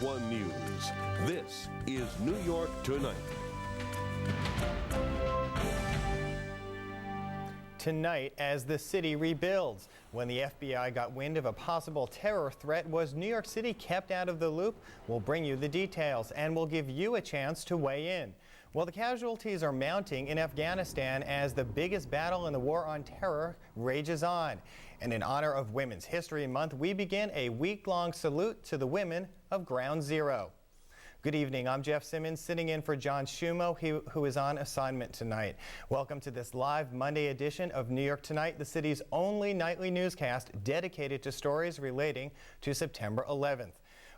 1 News. This is New York Tonight. Tonight, as the city rebuilds, when the FBI got wind of a possible terror threat, was New York City kept out of the loop? We'll bring you the details, and we'll give you a chance to weigh in. Well, the casualties are mounting in Afghanistan as the biggest battle in the war on terror rages on. And in honor of Women's History Month, we begin a week-long salute to the women of Ground Zero. Good evening. I'm Jeff Simmons, sitting in for John Schumo, who is on assignment tonight. Welcome to this live Monday edition of New York Tonight, the city's only nightly newscast dedicated to stories relating to September 11th.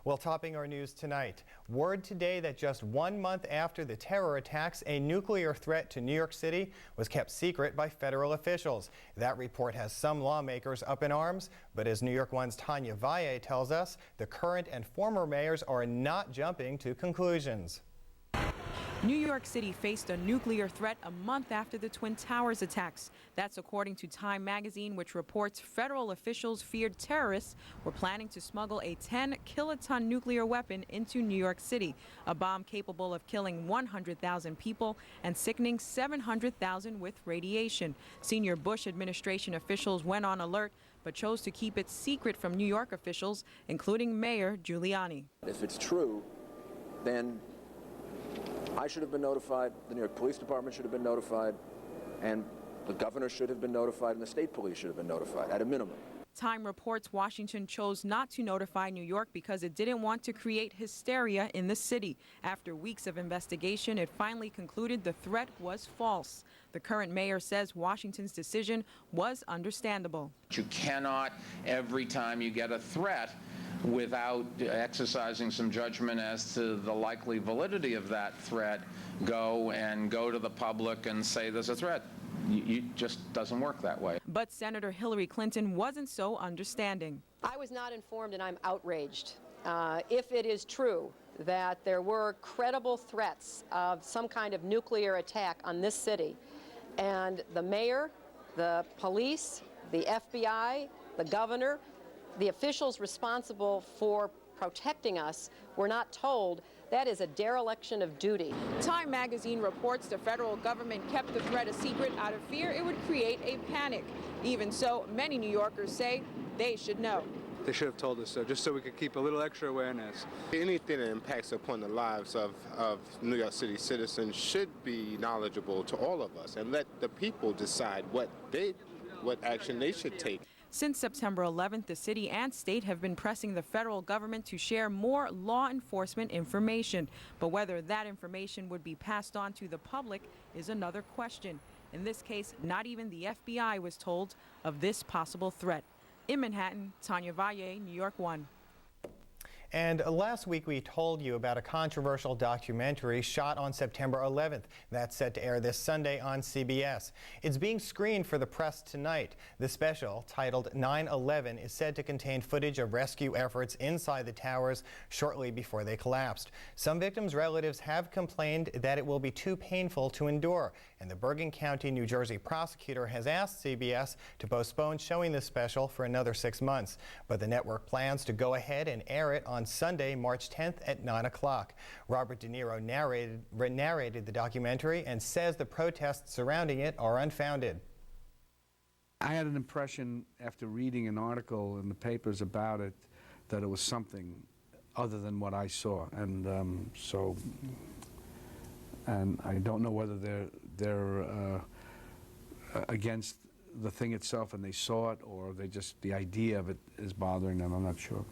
Well, topping our news tonight, word today that just 1 month after the terror attacks, a nuclear threat to New York City was kept secret by federal officials. That report has some lawmakers up in arms, but as New York One's Tanya Valle tells us, the current and former mayors are not jumping to conclusions. New York City faced a nuclear threat a month after the Twin Towers attacks. That's according to Time magazine, which reports federal officials feared terrorists were planning to smuggle a 10-kiloton nuclear weapon into New York City, a bomb capable of killing 100,000 people and sickening 700,000 with radiation. Senior Bush administration officials went on alert, but chose to keep it secret from New York officials, including Mayor Giuliani. If it's true, then I should have been notified, the New York Police Department should have been notified, and the governor should have been notified, and the state police should have been notified, at a minimum. Time reports Washington chose not to notify New York because it didn't want to create hysteria in the city. After weeks of investigation, it finally concluded the threat was false. The current mayor says Washington's decision was understandable. You cannot, every time you get a threat, without exercising some judgment as to the likely validity of that threat, go to the public and say there's a threat. It just doesn't work that way. But Senator Hillary Clinton wasn't so understanding. I was not informed, and I'm outraged. If it is true that there were credible threats of some kind of nuclear attack on this city, and the mayor, the police, the FBI, the governor, the officials responsible for protecting us were not told, that is a dereliction of duty. Time magazine reports the federal government kept the threat a secret out of fear it would create a panic. Even so, many New Yorkers say they should know. They should have told us so, just so we could keep a little extra awareness. Anything that impacts upon the lives of New York City citizens should be knowledgeable to all of us, and let the people decide what action they should take. Since September 11th, the city and state have been pressing the federal government to share more law enforcement information. But whether that information would be passed on to the public is another question. In this case, not even the FBI was told of this possible threat. In Manhattan, Tanya Valle, New York 1. And last week we told you about a controversial documentary shot on September 11th. That's set to air this Sunday on CBS. It's being screened for the press tonight. The special, titled 9/11, is said to contain footage of rescue efforts inside the towers shortly before they collapsed. Some victims' relatives have complained that it will be too painful to endure, and the Bergen County, New Jersey prosecutor has asked CBS to postpone showing the special for another 6 months. But the network plans to go ahead and air it on Sunday, March 10th at 9 o'clock. Robert De Niro narrated the documentary and says the protests surrounding it are unfounded. I had an impression after reading an article in the papers about it that it was something other than what I saw, and I don't know whether they're against the thing itself and they saw it, or the idea of it is bothering them. I'm not sure.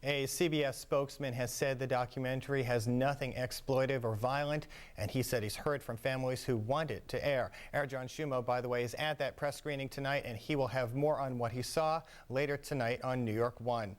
A CBS spokesman has said the documentary has nothing exploitive or violent, and he said he's heard from families who want it to air. Our John Schumo, by the way, is at that press screening tonight, and he will have more on what he saw later tonight on New York 1.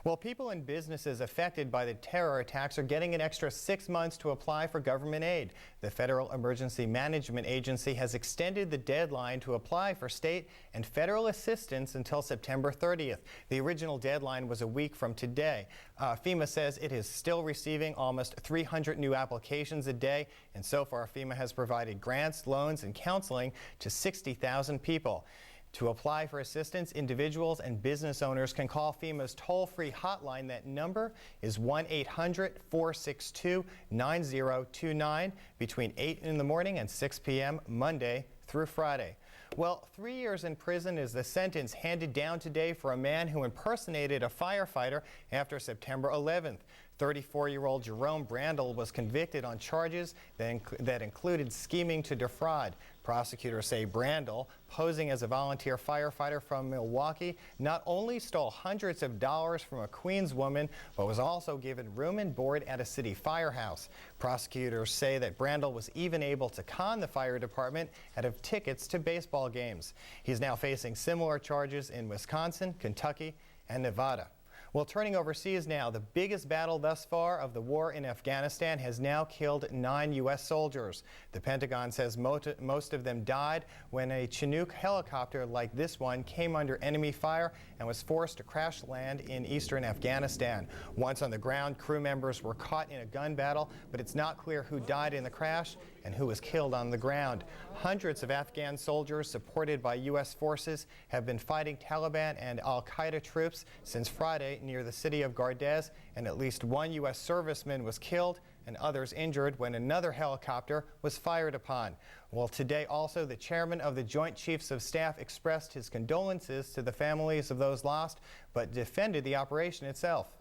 Well, people and businesses affected by the terror attacks are getting an extra 6 months to apply for government aid. The Federal Emergency Management Agency has extended the deadline to apply for state and federal assistance until September 30th. The original deadline was a week from today. FEMA says it is still receiving almost 300 new applications a day, and so far FEMA has provided grants, loans, and counseling to 60,000 people. To apply for assistance, individuals and business owners can call FEMA's toll-free hotline. That number is 1-800-462-9029 between 8 in the morning and 6 p.m. Monday through Friday. Well, 3 years in prison is the sentence handed down today for a man who impersonated a firefighter after September 11th. 34-year-old Jerome Brandl was convicted on charges that included scheming to defraud. Prosecutors say Brandl, posing as a volunteer firefighter from Milwaukee, not only stole hundreds of dollars from a Queens woman, but was also given room and board at a city firehouse. Prosecutors say that Brandl was even able to con the fire department out of tickets to baseball games. He's now facing similar charges in Wisconsin, Kentucky, and Nevada. Well, turning overseas now, the biggest battle thus far of the war in Afghanistan has now killed 9 U.S. soldiers. The Pentagon says most of them died when a Chinook helicopter like this one came under enemy fire and was forced to crash land in eastern Afghanistan. Once on the ground, crew members were caught in a gun battle, but it's not clear who died in the crash and who was killed on the ground. Hundreds of Afghan soldiers supported by U.S. forces have been fighting Taliban and al-Qaeda troops since Friday near the city of Gardez, and at least one U.S. serviceman was killed and others injured when another helicopter was fired upon. Well, today also the chairman of the Joint Chiefs of Staff expressed his condolences to the families of those lost, but defended the operation itself.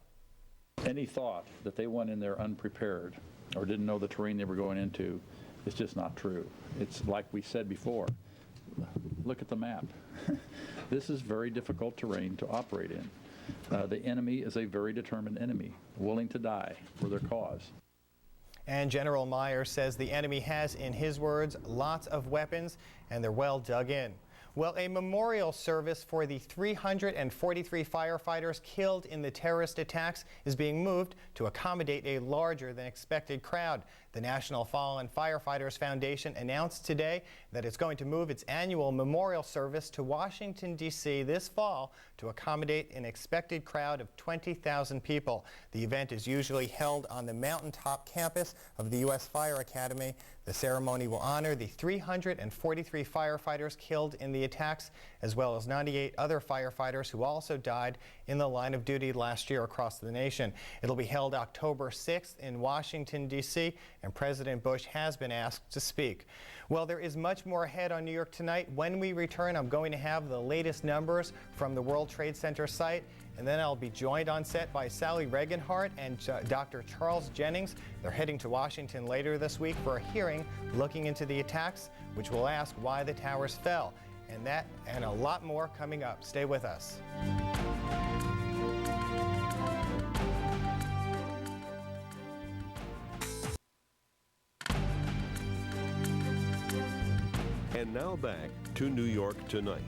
Any thought that they went in there unprepared or didn't know the terrain they were going into is just not true. It's like we said before, look at the map. This is very difficult terrain to operate in. The enemy is a very determined enemy, willing to die for their cause. And General Myers says the enemy has, in his words, lots of weapons, and they're well dug in. Well, a memorial service for the 343 firefighters killed in the terrorist attacks is being moved to accommodate a larger than expected crowd. The National Fallen Firefighters Foundation announced today that it's going to move its annual memorial service to Washington, D.C. this fall to accommodate an expected crowd of 20,000 people. The event is usually held on the mountaintop campus of the U.S. Fire Academy. The ceremony will honor the 343 firefighters killed in the attacks, as well as 98 other firefighters who also died in the line of duty last year across the nation. It'll be held October 6th in Washington, D.C., and President Bush has been asked to speak. Well, there is much more ahead on New York Tonight. When we return, I'm going to have the latest numbers from the World Trade Center site, and then I'll be joined on set by Sally Regenhart and Dr. Charles Jennings. They're heading to Washington later this week for a hearing looking into the attacks, which will ask why the towers fell. And that and a lot more coming up. Stay with us. And now back to New York Tonight.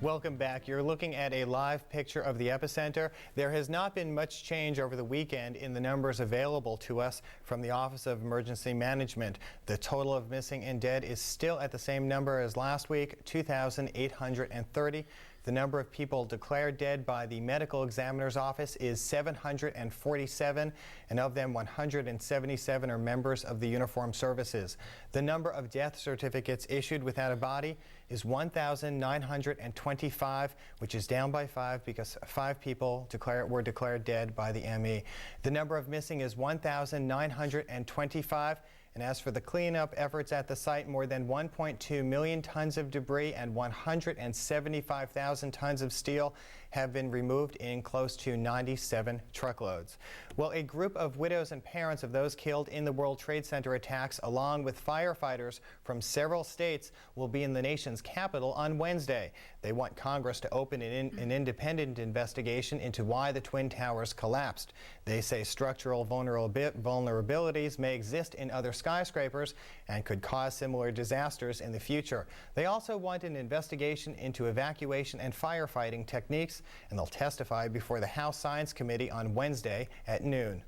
Welcome back. You're looking at a live picture of the epicenter. There has not been much change over the weekend in the numbers available to us from the Office of Emergency Management. The total of missing and dead is still at the same number as last week, 2,830. The number of people declared dead by the medical examiner's office is 747, and of them 177 are members of the uniformed services. The number of death certificates issued without a body is 1,925, which is down by 5 because 5 people were declared dead by the ME. The number of missing is 1,925. And as for the cleanup efforts at the site, more than 1.2 million tons of debris and 175,000 tons of steel have been removed in close to 97 truckloads. Well, a group of widows and parents of those killed in the World Trade Center attacks, along with firefighters from several states, will be in the nation's capital on Wednesday. They want Congress to open an independent investigation into why the Twin Towers collapsed. They say structural vulnerabilities may exist in other skyscrapers and could cause similar disasters in the future. They also want an investigation into evacuation and firefighting techniques, and they'll testify before the House Science Committee on Wednesday at noon.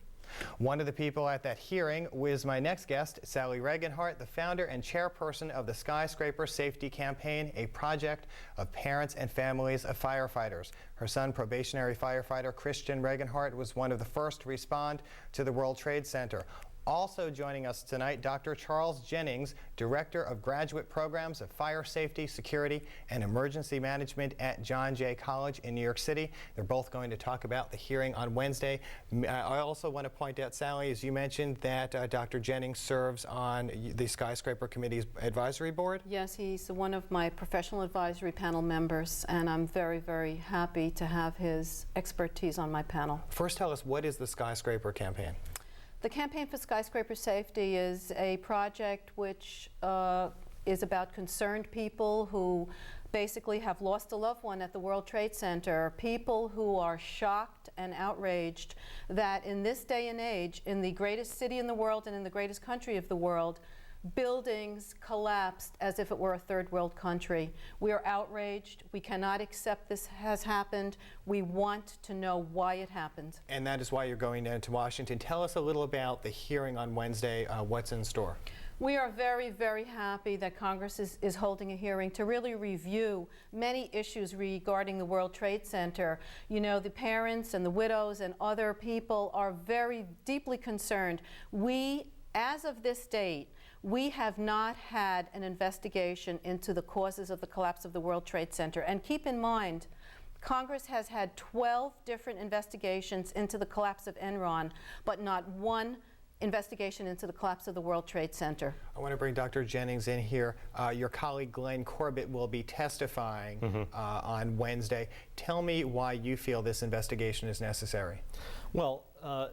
One of the people at that hearing was my next guest, Sally Regenhart, the founder and chairperson of the Skyscraper Safety Campaign, a project of parents and families of firefighters. Her son, probationary firefighter Christian Regenhart, was one of the first to respond to the World Trade Center. Also joining us tonight, Dr. Charles Jennings, Director of Graduate Programs of Fire Safety, Security, and Emergency Management at John Jay College in New York City. They're both going to talk about the hearing on Wednesday. I also want to point out, Sally, as you mentioned, that Dr. Jennings serves on the Skyscraper Committee's advisory board. Yes, he's one of my professional advisory panel members, and I'm very, very happy to have his expertise on my panel. First, tell us, what is the Skyscraper campaign? The Campaign for Skyscraper Safety is a project which is about concerned people who basically have lost a loved one at the World Trade Center, people who are shocked and outraged that in this day and age, in the greatest city in the world and in the greatest country of the world, buildings collapsed as if it were a third world country. We are outraged. We cannot accept this has happened. We want to know why it happened. And that is why you're going down to Washington. Tell us a little about the hearing on Wednesday. What's in store? We are very, very happy that Congress is holding a hearing to really review many issues regarding the World Trade Center. You know, the parents and the widows and other people are very deeply concerned. We, as of this date, we have not had an investigation into the causes of the collapse of the World Trade Center. And keep in mind, Congress has had 12 different investigations into the collapse of Enron, but not one investigation into the collapse of the World Trade Center. I want to bring Dr. Jennings in here. Your colleague Glenn Corbett will be testifying on Wednesday. Tell me why you feel this investigation is necessary. Well,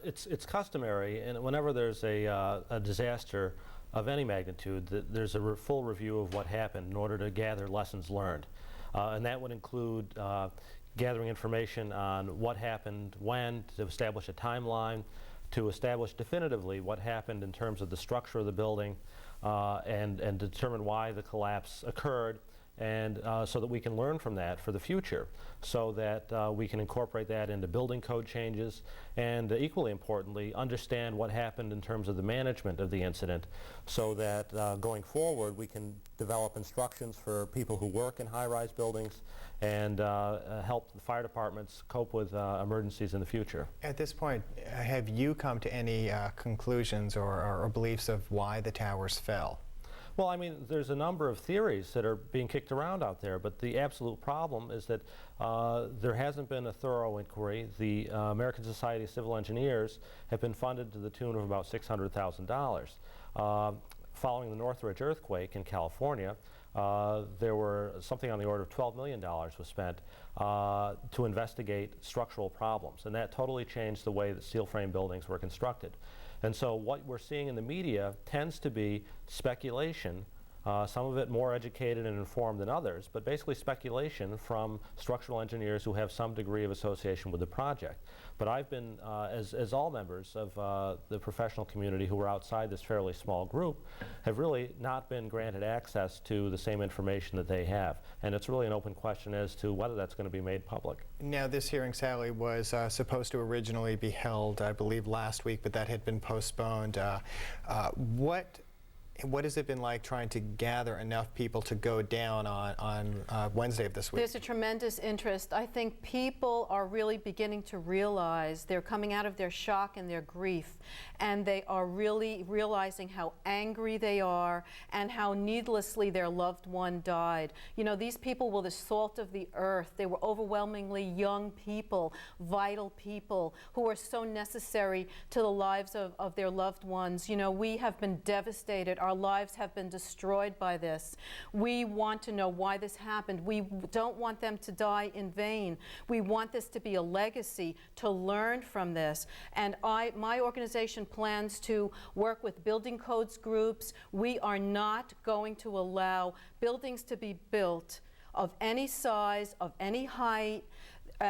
it's customary, and whenever there's a disaster of any magnitude, there's a full review of what happened in order to gather lessons learned. And that would include gathering information on what happened when, to establish a timeline, to establish definitively what happened in terms of the structure of the building, and determine why the collapse occurred, and so that we can learn from that for the future, so that we can incorporate that into building code changes, and equally importantly, understand what happened in terms of the management of the incident, so that going forward we can develop instructions for people who work in high-rise buildings and help the fire departments cope with emergencies in the future. At this point, have you come to any conclusions or beliefs of why the towers fell? Well, I mean, there's a number of theories that are being kicked around out there, but the absolute problem is that there hasn't been a thorough inquiry. The American Society of Civil Engineers have been funded to the tune of about $600,000. Following the Northridge earthquake in California, there were something on the order of $12 million was spent to investigate structural problems, and that totally changed the way that steel frame buildings were constructed. And so what we're seeing in the media tends to be speculation, some of it more educated and informed than others, but basically speculation from structural engineers who have some degree of association with the project. But I've been, as all members of the professional community who are outside this fairly small group, have really not been granted access to the same information that they have. And it's really an open question as to whether that's going to be made public. Now, this hearing, Sally, was supposed to originally be held, I believe, last week, but that had been postponed. What has it been like trying to gather enough people to go down on Wednesday of this week? There's a tremendous interest. I think people are really beginning to realize they're coming out of their shock and their grief, and they are really realizing how angry they are and how needlessly their loved one died. You know, these people were the salt of the earth. They were overwhelmingly young people, vital people who are so necessary to the lives of their loved ones. You know, we have been devastated. Our lives have been destroyed by this. We want to know why this happened. We don't want them to die in vain. We want this to be a legacy, to learn from this. And my organization plans to work with building codes groups. We are not going to allow buildings to be built of any size, of any height,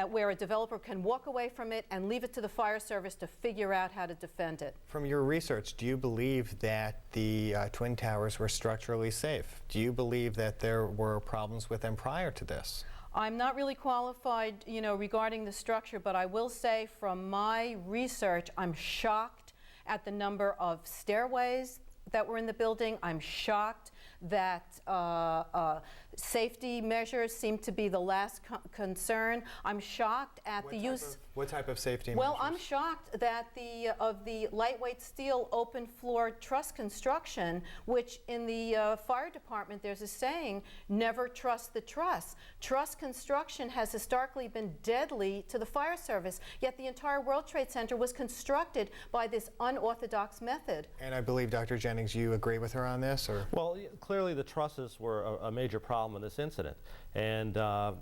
where a developer can walk away from it and leave it to the fire service to figure out how to defend it. From your research, do you believe that the Twin Towers were structurally safe? Do you believe that there were problems with them prior to this? I'm not really qualified, you know, regarding the structure, but I will say from my research, I'm shocked at the number of stairways that were in the building. I'm shocked that safety measures seem to be the last concern. I'm shocked at the use. What type of safety Well, measures? I'm shocked that the lightweight steel open floor truss construction, which in the fire department there's a saying, never trust the truss. Truss construction has historically been deadly to the fire service, yet the entire World Trade Center was constructed by this unorthodox method. And I believe, Dr. Jennings, you agree with her on this? Or? Well, clearly the trusses were a major problem in this incident, and the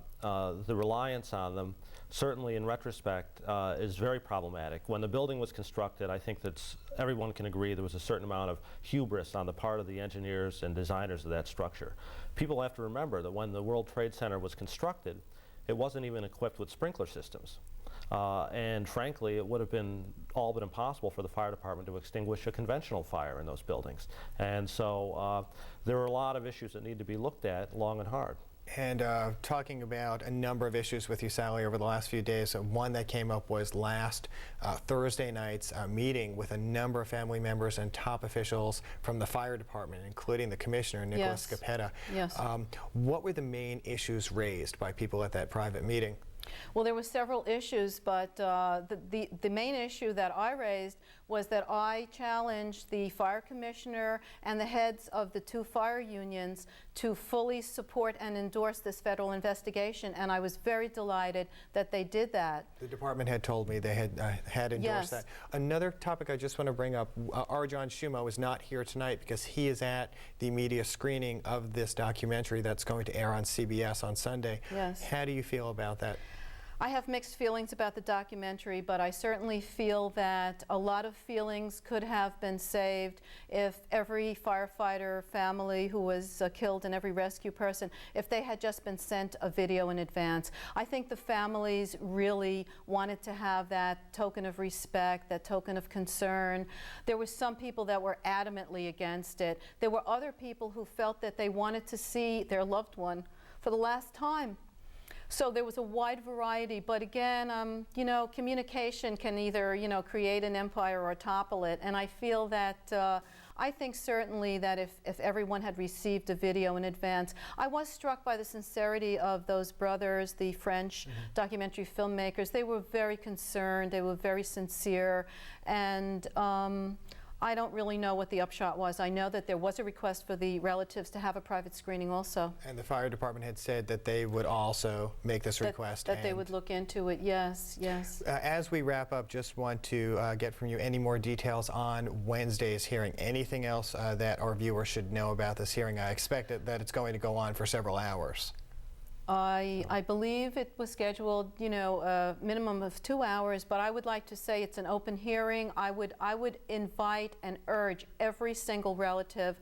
reliance on them, certainly in retrospect, is very problematic. When the building was constructed, I think that everyone can agree there was a certain amount of hubris on the part of the engineers and designers of that structure. People have to remember that when the World Trade Center was constructed, it wasn't even equipped with sprinkler systems. And frankly, it would have been all but impossible for the fire department to extinguish a conventional fire in those buildings. And so there are a lot of issues that need to be looked at long and hard. And talking about a number of issues with you, Sally, over the last few days, one that came up was last Thursday night's meeting with a number of family members and top officials from the fire department, including the commissioner, Nicholas Scapetta. Yes. What were the main issues raised by people at that private meeting? Well, there were several issues, but the main issue that I raised was that I challenged the fire commissioner and the heads of the two fire unions to fully support and endorse this federal investigation, and I was very delighted that they did that. The department had told me they had endorsed that. Another topic I just want to bring up, R. John Schumo is not here tonight because he is at the media screening of this documentary that's going to air on CBS on Sunday. Yes. How do you feel about that? I have mixed feelings about the documentary, but I certainly feel that a lot of feelings could have been saved if every firefighter family who was killed and every rescue person, if they had just been sent a video in advance. I think the families really wanted to have that token of respect, that token of concern. There were some people that were adamantly against it. There were other people who felt that they wanted to see their loved one for the last time. So there was a wide variety, but again, you know, communication can either, you know, create an empire or topple it, and I feel that, I think certainly that if everyone had received a video in advance, I was struck by the sincerity of those brothers, the French documentary filmmakers. They were very concerned, they were very sincere, and I don't really know what the upshot was. I know that there was a request for the relatives to have a private screening also. And the fire department had said that they would also make this request. That they would look into it, yes, yes. As we wrap up, just want to get from you any more details on Wednesday's hearing. Anything else that our viewers should know about this hearing? I expect that it's going to go on for several hours. I believe it was scheduled, you know, a minimum of 2 hours, but I would like to say it's an open hearing. I would invite and urge every single relative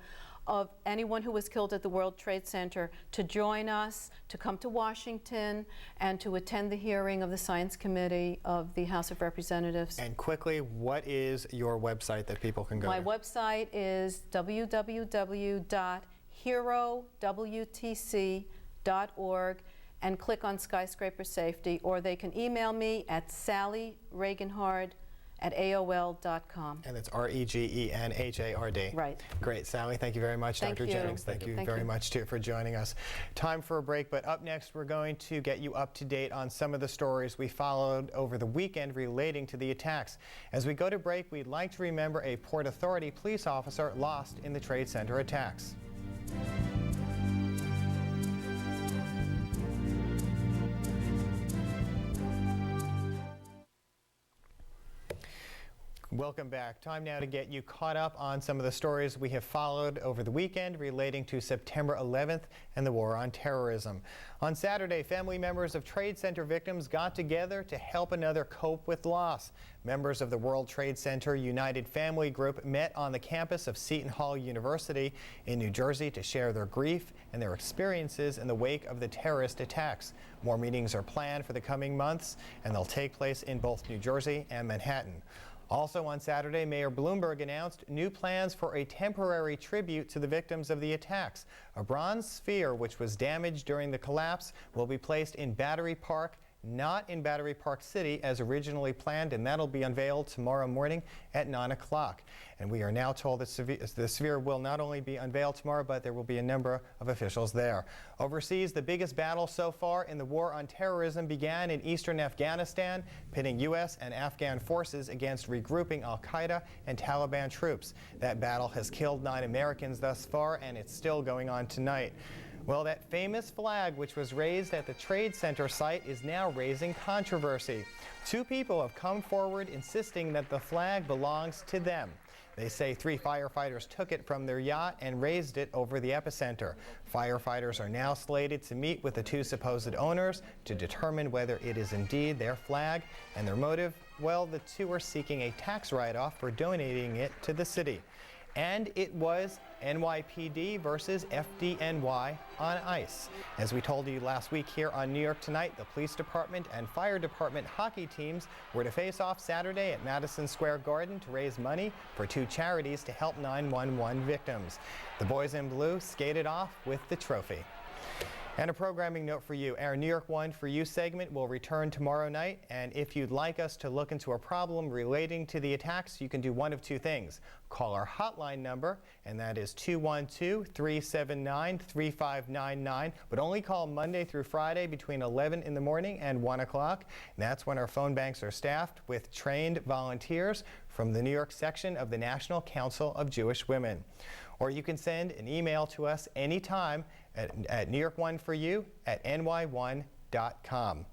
of anyone who was killed at the World Trade Center to join us, to come to Washington, and to attend the hearing of the Science Committee of the House of Representatives. And quickly, what is your website that people can go to? My website is www.herowtc.org and click on Skyscraper Safety, or they can email me at sallyregenhard@aol.com. And it's REGENHARD. Right. Great, Sally. Thank you very much. Thank Dr. you. Jennings, thank you very much too for joining us. Time for a break, but up next we're going to get you up to date on some of the stories we followed over the weekend relating to the attacks. As we go to break, we'd like to remember a Port Authority police officer lost in the Trade Center attacks. Welcome back. Time now to get you caught up on some of the stories we have followed over the weekend relating to September 11th and the war on terrorism. On Saturday, family members of Trade Center victims got together to help another cope with loss. Members of the World Trade Center United Family Group met on the campus of Seton Hall University in New Jersey to share their grief and their experiences in the wake of the terrorist attacks. More meetings are planned for the coming months, and they'll take place in both New Jersey and Manhattan. Also on Saturday, Mayor Bloomberg announced new plans for a temporary tribute to the victims of the attacks. A bronze sphere, which was damaged during the collapse, will be placed in Battery Park not in Battery Park City as originally planned, and that'll be unveiled tomorrow morning at 9 o'clock. And we are now told that the sphere will not only be unveiled tomorrow, but there will be a number of officials there. Overseas, the biggest battle so far in the war on terrorism began in eastern Afghanistan, pitting U.S. and Afghan forces against regrouping al-Qaeda and Taliban troops. That battle has killed 9 Americans thus far, and it's still going on tonight. Well, that famous flag, which was raised at the Trade Center site, is now raising controversy. 2 people have come forward insisting that the flag belongs to them. They say 3 firefighters took it from their yacht and raised it over the epicenter. Firefighters are now slated to meet with the 2 supposed owners to determine whether it is indeed their flag, and their motive, well, the 2 are seeking a tax write-off for donating it to the city. And it was NYPD versus FDNY on ice. As we told you last week here on New York Tonight, the police department and fire department hockey teams were to face off Saturday at Madison Square Garden to raise money for 2 charities to help 911 victims. The boys in blue skated off with the trophy. And a programming note for you, our New York 1 For You segment will return tomorrow night, and if you'd like us to look into a problem relating to the attacks, you can do one of 2 things. Call our hotline number, and that is 212-379-3599, but only call Monday through Friday between 11 in the morning and 1 o'clock. And that's when our phone banks are staffed with trained volunteers from the New York section of the National Council of Jewish Women. Or you can send an email to us anytime at New York 1 For You at NY1.com.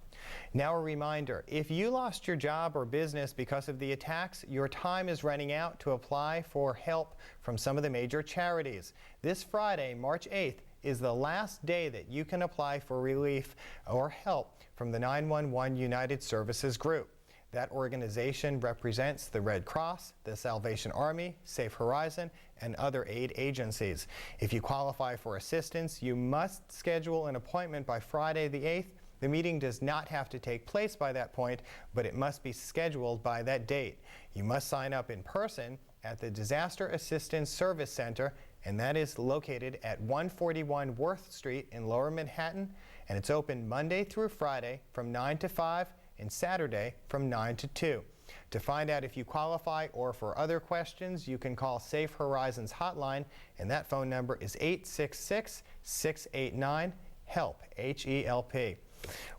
Now a reminder, if you lost your job or business because of the attacks, your time is running out to apply for help from some of the major charities. This Friday, March 8th, is the last day that you can apply for relief or help from the 911 United Services Group. That organization represents the Red Cross, the Salvation Army, Safe Horizon, and other aid agencies. If you qualify for assistance, you must schedule an appointment by Friday the 8th. The meeting does not have to take place by that point, but it must be scheduled by that date. You must sign up in person at the Disaster Assistance Service Center, and that is located at 141 Worth Street in Lower Manhattan, and it's open Monday through Friday from 9 to 5 and Saturday from 9 to 2. To find out if you qualify or for other questions, you can call Safe Horizons hotline, and that phone number is 866-689-HELP, H-E-L-P.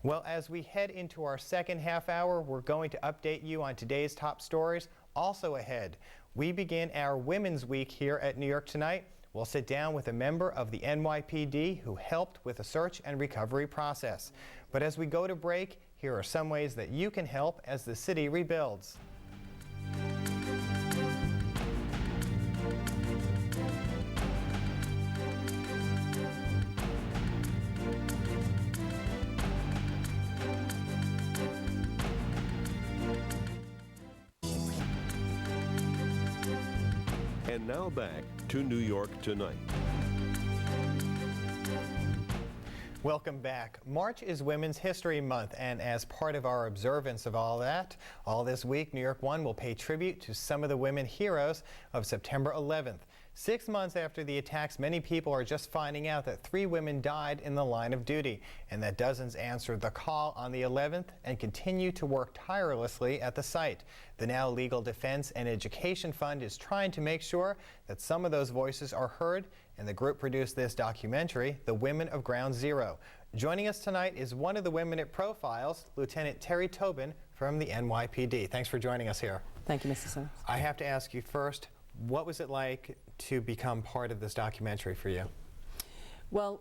Well, as we head into our second half hour, we're going to update you on today's top stories. Also ahead, we begin our Women's Week here at New York Tonight. We'll sit down with a member of the NYPD who helped with the search and recovery process. But as we go to break, here are some ways that you can help as the city rebuilds. And now back to New York Tonight. Welcome back. March is Women's History Month, and as part of our observance of all this week, New York 1 will pay tribute to some of the women heroes of September 11th. 6 months after the attacks, many people are just finding out that 3 women died in the line of duty, and that dozens answered the call on the 11th and continue to work tirelessly at the site. The Now Legal Defense and Education Fund is trying to make sure that some of those voices are heard, and the group produced this documentary, The Women of Ground Zero. Joining us tonight is one of the women it profiles, Lieutenant Terry Tobin from the NYPD. Thanks for joining us here. Thank you, Mr. Simmons. I have to ask you first, what was it like to become part of this documentary for you? Well,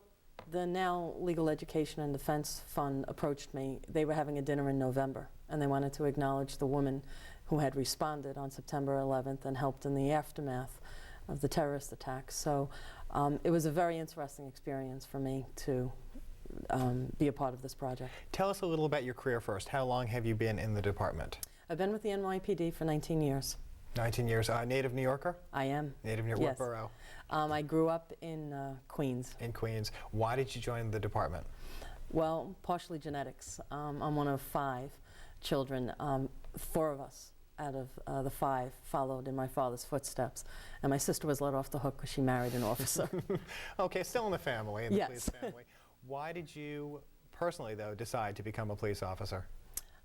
the Now Legal Education and Defense Fund approached me. They were having a dinner in November, and they wanted to acknowledge the women who had responded on September 11th and helped in the aftermath of the terrorist attacks. So it was a very interesting experience for me to be a part of this project. Tell us a little about your career first. How long have you been in the department? I've been with the NYPD for 19 years. 19 years. Native New Yorker? I am. Native New Yorker. Yes. What borough? I grew up in Queens. In Queens. Why did you join the department? Well, partially genetics. I'm one of 5 children. 4 of us out of the 5 followed in my father's footsteps. And my sister was let off the hook because she married an officer. Okay, still in the family, in the yes. police family. Why did you personally, though, decide to become a police officer?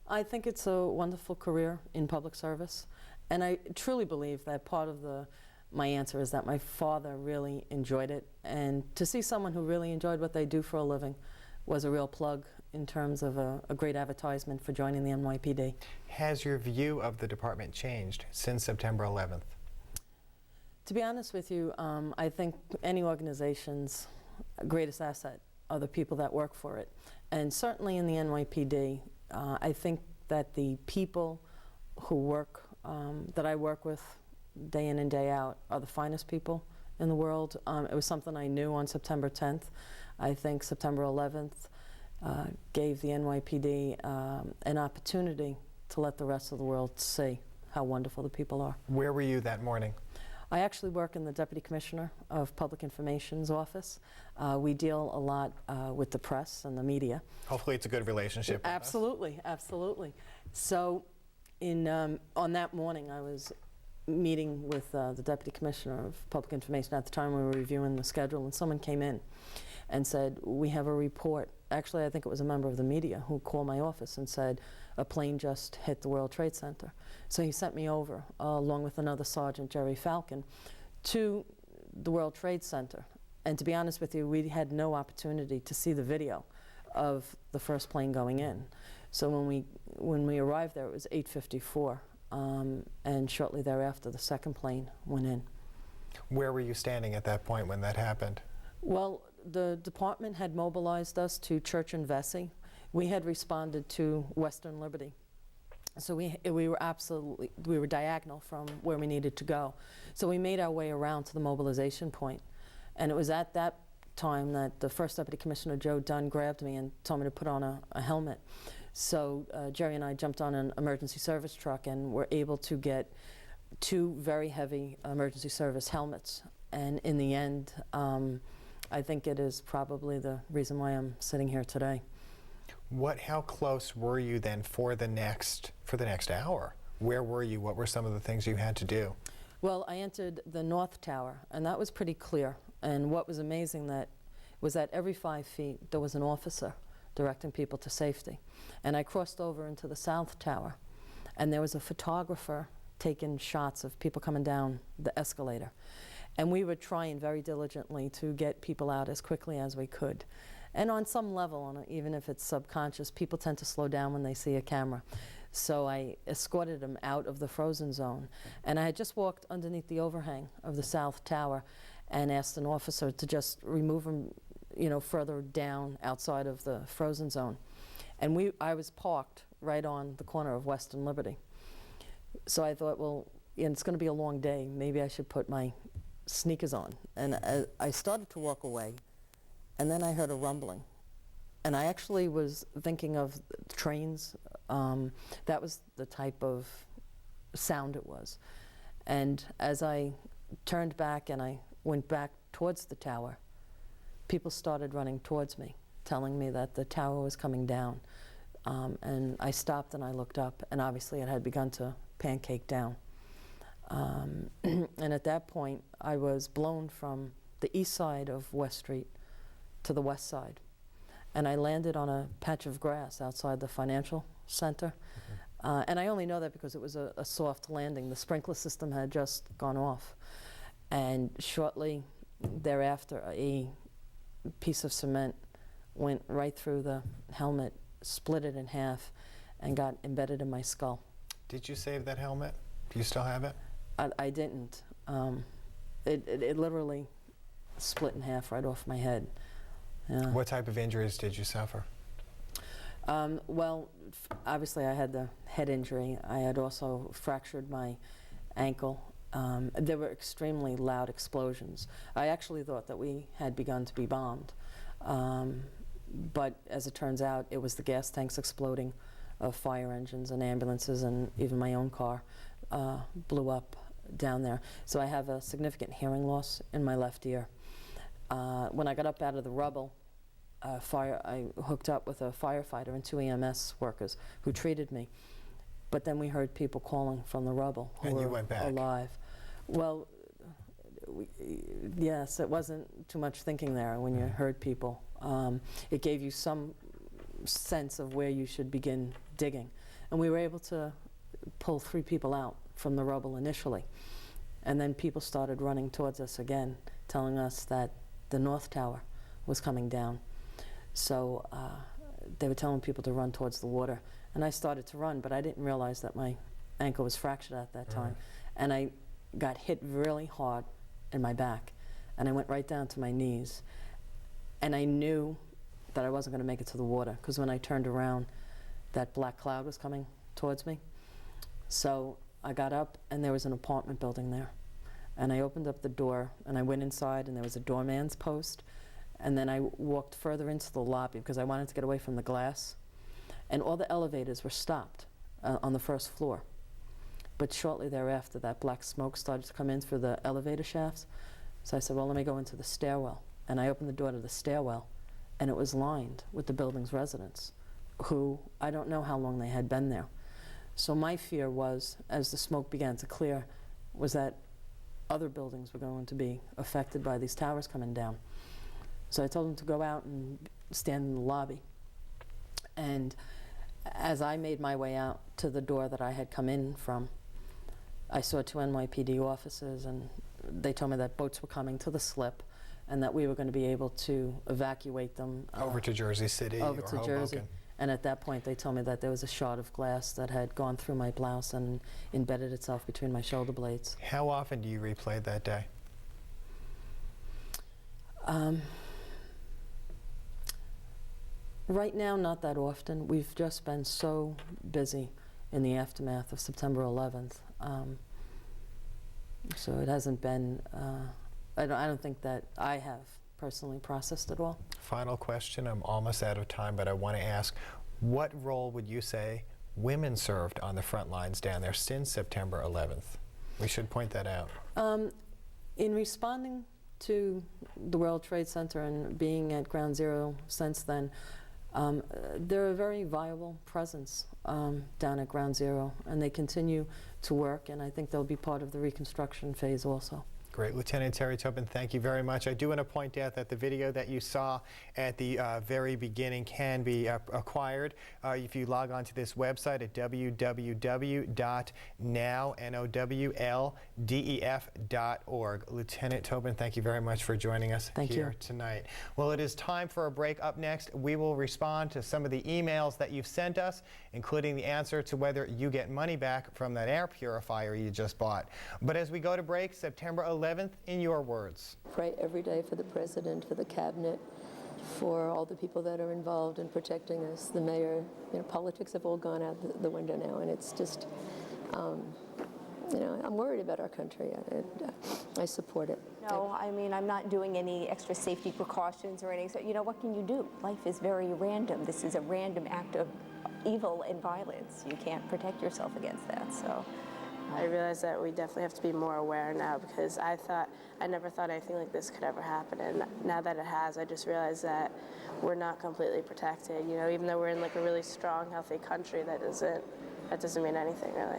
I think it's a wonderful career in public service, and I truly believe that part of my answer is that my father really enjoyed it, and to see someone who really enjoyed what they do for a living was a real plug in terms of a great advertisement for joining the NYPD. Has your view of the department changed since September 11th? To be honest with you, I think any organization's greatest asset are the people that work for it. And certainly in the NYPD, I think that the people who work, that I work with day in and day out, are the finest people in the world. It was something I knew on September 10th. I think September 11th gave the NYPD an opportunity to let the rest of the world see how wonderful the people are. Where were you that morning? I actually work in the Deputy Commissioner of Public Information's office. We deal a lot with the press and the media. Hopefully it's a good relationship with Absolutely, absolutely. So on that morning I was meeting with the Deputy Commissioner of Public Information. At the time we were reviewing the schedule, and someone came in and said, we have a report. Actually, I think it was a member of the media who called my office and said, a plane just hit the World Trade Center. So he sent me over, along with another Sergeant, Jerry Falcon, to the World Trade Center. And to be honest with you, we had no opportunity to see the video of the first plane going in. So when we arrived there, it was 8:54, and shortly thereafter, the second plane went in. Where were you standing at that point when that happened? Well, the department had mobilized us to Church and Vesey. We had responded to Western Liberty. So we were diagonal from where we needed to go. So we made our way around to the mobilization point. And it was at that time that the First Deputy Commissioner, Joe Dunn, grabbed me and told me to put on a helmet. So Jerry and I jumped on an emergency service truck and were able to get 2 very heavy emergency service helmets. And in the end, I think it is probably the reason why I'm sitting here today. How close were you then for the next hour? Where were you? What were some of the things you had to do? Well, I entered the North Tower, and that was pretty clear. And what was amazing was that every 5 feet there was an officer directing people to safety. And I crossed over into the South Tower, and there was a photographer taking shots of people coming down the escalator. And we were trying very diligently to get people out as quickly as we could. And on some level, even if it's subconscious, people tend to slow down when they see a camera. So I escorted them out of the frozen zone. And I had just walked underneath the overhang of the South Tower and asked an officer to just remove them, further down outside of the frozen zone. And I was parked right on the corner of Western Liberty. So I thought, well, it's going to be a long day. Maybe I should put my sneakers on. And I started to walk away. And then I heard a rumbling. And I actually was thinking of trains. That was the type of sound it was. And as I turned back and I went back towards the tower, people started running towards me, telling me that the tower was coming down. And I stopped and I looked up, and obviously it had begun to pancake down. And at that point, I was blown from the east side of West Street to the west side. And I landed on a patch of grass outside the financial center. And I only know that because it was a soft landing. The sprinkler system had just gone off. And shortly thereafter, a piece of cement went right through the helmet, split it in half, and got embedded in my skull. Did you save that helmet? Do you still have it? I didn't. It literally split in half right off my head. What type of injuries did you suffer? Well, obviously I had the head injury. I had also fractured my ankle. There were extremely loud explosions. I actually thought that we had begun to be bombed. But as it turns out, it was the gas tanks exploding of fire engines and ambulances, and even my own car blew up down there. So I have a significant hearing loss in my left ear. When I got up out of the rubble, I hooked up with a firefighter and 2 EMS workers who treated me. But then we heard people calling from the rubble who were went back. alive. Well, yes, it wasn't too much thinking there when you heard people. It gave you some sense of where you should begin digging. And we were able to pull 3 people out from the rubble initially. And then people started running towards us again, telling us that the North Tower was coming down. So they were telling people to run towards the water. And I started to run, but I didn't realize that my ankle was fractured at that time. And I got hit really hard in my back. And I went right down to my knees. And I knew that I wasn't going to make it to the water, because when I turned around, that black cloud was coming towards me. So I got up, and there was an apartment building there. And I opened up the door, and I went inside, and there was a doorman's post. And then I walked further into the lobby, because I wanted to get away from the glass. And all the elevators were stopped on the first floor. But shortly thereafter, that black smoke started to come in through the elevator shafts. So I said, well, let me go into the stairwell. And I opened the door to the stairwell, and it was lined with the building's residents, who I don't know how long they had been there. So my fear was, as the smoke began to clear, was that other buildings were going to be affected by these towers coming down. So I told them to go out and stand in the lobby. And as I made my way out to the door that I had come in from, I saw 2 NYPD officers, and they told me that boats were coming to the slip and that we were going to be able to evacuate them. Over to Jersey City over or to Hoboken. Jersey. And at that point, they told me that there was a shard of glass that had gone through my blouse and embedded itself between my shoulder blades. How often do you replay that day? Right now, not that often. We've just been so busy in the aftermath of September 11th. So it hasn't been, I don't think that I have personally processed it all. Final question, I'm almost out of time, but I want to ask, what role would you say women served on the front lines down there since September 11th? We should point that out. In responding to the World Trade Center and being at Ground Zero since then, they're a very viable presence down at Ground Zero, and they continue to work, and I think they'll be part of the reconstruction phase also. Great. Lieutenant Terry Tobin, thank you very much. I do want to point out that the video that you saw at the very beginning can be acquired if you log on to this website at www.nowldef.org. Lieutenant Tobin, thank you very much for joining us here tonight. Well, it is time for a break. Up next, we will respond to some of the emails that you've sent us, including the answer to whether you get money back from that air purifier you just bought. But as we go to break, September 11th, in your words. Pray every day for the president, for the cabinet, for all the people that are involved in protecting us. The mayor, politics have all gone out the window now, and it's just, I'm worried about our country, and I support it. No, I mean, I'm not doing any extra safety precautions or anything. So, what can you do? Life is very random. This is a random act of evil and violence. You can't protect yourself against that, so. I realize that we definitely have to be more aware now, because I never thought anything like this could ever happen, and now that it has, I just realized that we're not completely protected. Even though we're in like a really strong, healthy country, that doesn't mean anything really.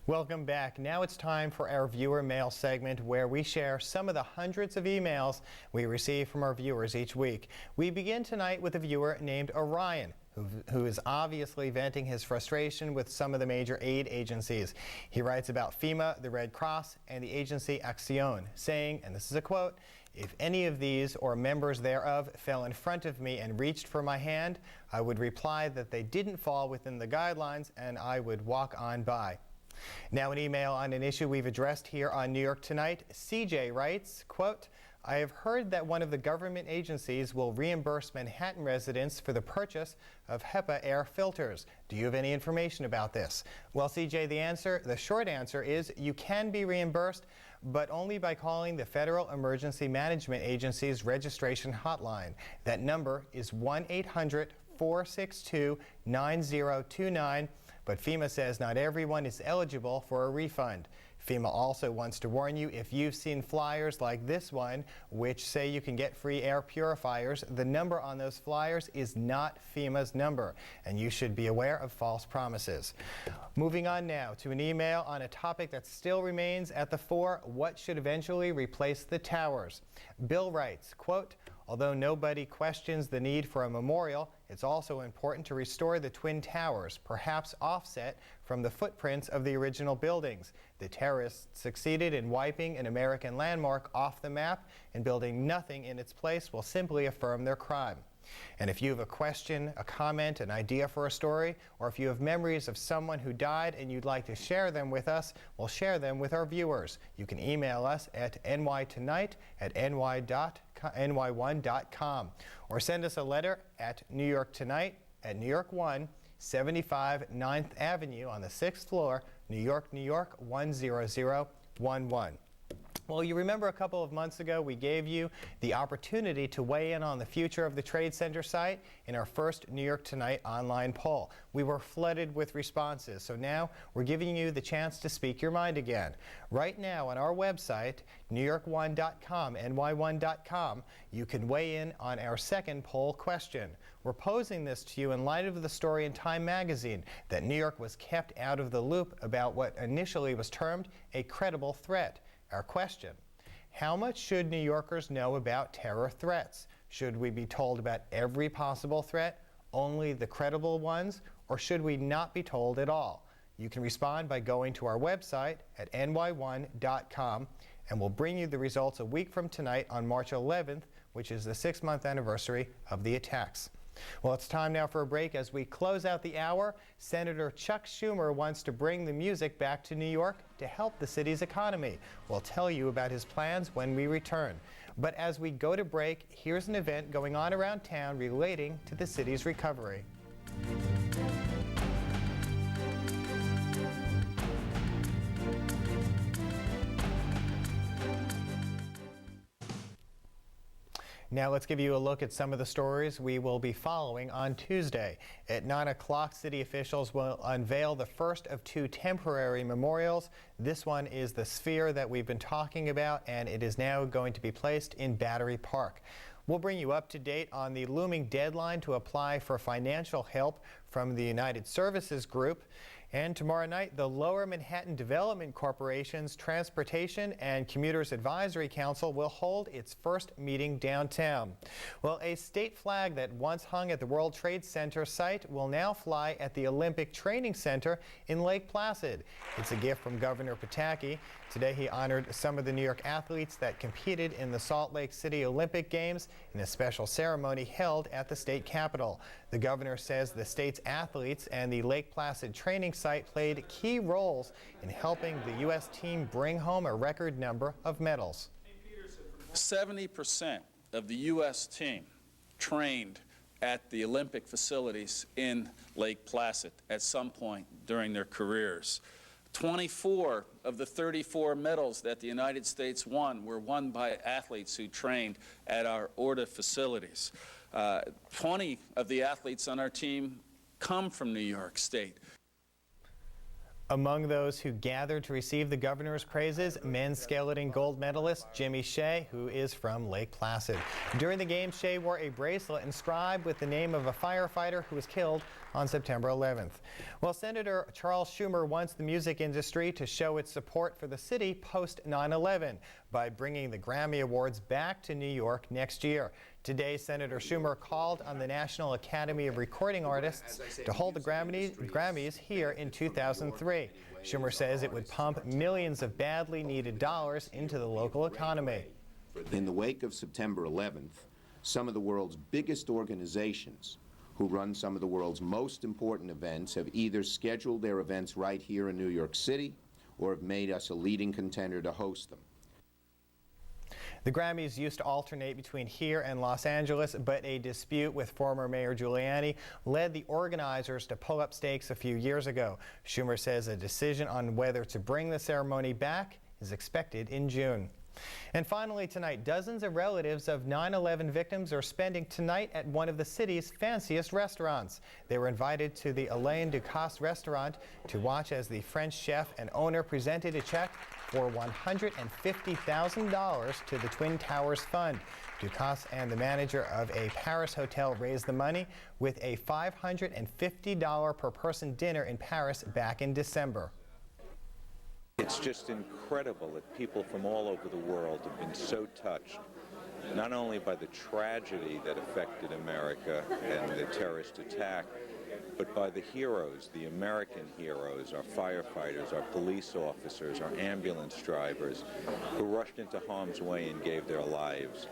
Welcome back. Now it's time for our viewer mail segment, where we share some of the hundreds of emails we receive from our viewers each week. We begin tonight with a viewer named Orion, who is obviously venting his frustration with some of the major aid agencies. He writes about FEMA, the Red Cross, and the agency Acción, saying, and this is a quote, "If any of these or members thereof fell in front of me and reached for my hand, I would reply that they didn't fall within the guidelines and I would walk on by." Now an email on an issue we've addressed here on New York Tonight. CJ writes, quote, "I have heard that one of the government agencies will reimburse Manhattan residents for the purchase of HEPA air filters. Do you have any information about this?" Well, CJ, the short answer is you can be reimbursed, but only by calling the Federal Emergency Management Agency's registration hotline. That number is 1-800-462-9029, but FEMA says not everyone is eligible for a refund. FEMA also wants to warn you, if you've seen flyers like this one, which say you can get free air purifiers, the number on those flyers is not FEMA's number, and you should be aware of false promises. Moving on now to an email on a topic that still remains at the fore: what should eventually replace the towers? Bill writes, quote, Although nobody questions the need for a memorial, it's also important to restore the Twin Towers, perhaps offset from the footprints of the original buildings. The terrorists succeeded in wiping an American landmark off the map, and building nothing in its place will simply affirm their crime. And if you have a question, a comment, an idea for a story, or if you have memories of someone who died and you'd like to share them with us, we'll share them with our viewers. You can email us at ny1tonight@ny1.com or send us a letter at New York Tonight at New York 1, 75 9th Avenue on the 6th floor, New York, New York 10011. Well, you remember a couple of months ago we gave you the opportunity to weigh in on the future of the Trade Center site in our first New York Tonight online poll. We were flooded with responses, so now we're giving you the chance to speak your mind again. Right now on our website, NY1.com, NY1.com, you can weigh in on our second poll question. We're posing this to you in light of the story in Time magazine that New York was kept out of the loop about what initially was termed a credible threat. Our question: how much should New Yorkers know about terror threats? Should we be told about every possible threat, only the credible ones, or should we not be told at all? You can respond by going to our website at ny1.com, and we'll bring you the results a week from tonight on March 11th, which is the 6-month anniversary of the attacks. Well, it's time now for a break. As we close out the hour, Senator Chuck Schumer wants to bring the music back to New York to help the city's economy. We'll tell you about his plans when we return. But as we go to break, here's an event going on around town relating to the city's recovery. Now let's give you a look at some of the stories we will be following on Tuesday. At 9 o'clock, city officials will unveil the first of 2 temporary memorials. This one is the Sphere that we've been talking about, and it is now going to be placed in Battery Park. We'll bring you up to date on the looming deadline to apply for financial help from the United Services Group. And tomorrow night, the Lower Manhattan Development Corporation's Transportation and Commuters Advisory Council will hold its first meeting downtown. Well, a state flag that once hung at the World Trade Center site will now fly at the Olympic Training Center in Lake Placid. It's a gift from Governor Pataki. Today he honored some of the New York athletes that competed in the Salt Lake City Olympic Games in a special ceremony held at the state capitol. The governor says the state's athletes and the Lake Placid training site played key roles in helping the U.S. team bring home a record number of medals. 70% of the U.S. team trained at the Olympic facilities in Lake Placid at some point during their careers. 24 of the 34 medals that the United States won were won by athletes who trained at our ORDA facilities. 20 of the athletes on our team come from New York State. Among those who gathered to receive the governor's praises, men's skeleton gold medalist Jimmy Shea, who is from Lake Placid. During the game, Shea wore a bracelet inscribed with the name of a firefighter who was killed on September 11th. Well, Senator Charles Schumer wants the music industry to show its support for the city post 9/11 by bringing the Grammy Awards back to New York next year. Today, Senator Schumer called on the National Academy of Recording Artists to hold the Grammys here in 2003. Schumer says it would pump millions of badly needed dollars into the local economy. In the wake of September 11th, some of the world's biggest organizations who run some of the world's most important events have either scheduled their events right here in New York City or have made us a leading contender to host them. The Grammys used to alternate between here and Los Angeles, but a dispute with former Mayor Giuliani led the organizers to pull up stakes a few years ago. Schumer says a decision on whether to bring the ceremony back is expected in June. And finally tonight, dozens of relatives of 9/11 victims are spending tonight at one of the city's fanciest restaurants. They were invited to the Alain Ducasse restaurant to watch as the French chef and owner presented a check for $150,000 to the Twin Towers Fund. Ducasse and the manager of a Paris hotel raised the money with a $550 per person dinner in Paris back in December. It's just incredible that people from all over the world have been so touched not only by the tragedy that affected America and the terrorist attack, but by the heroes, the American heroes, our firefighters, our police officers, our ambulance drivers, who rushed into harm's way and gave their lives.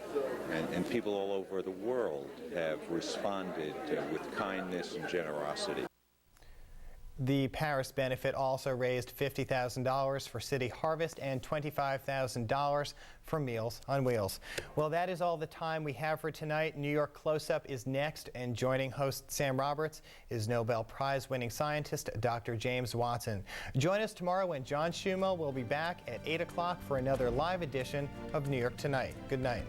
And people all over the world have responded with kindness and generosity. The Paris benefit also raised $50,000 for City Harvest and $25,000 for Meals on Wheels. Well, that is all the time we have for tonight. New York Close-Up is next, and joining host Sam Roberts is Nobel Prize-winning scientist Dr. James Watson. Join us tomorrow when John Schumo will be back at 8 o'clock for another live edition of New York Tonight. Good night.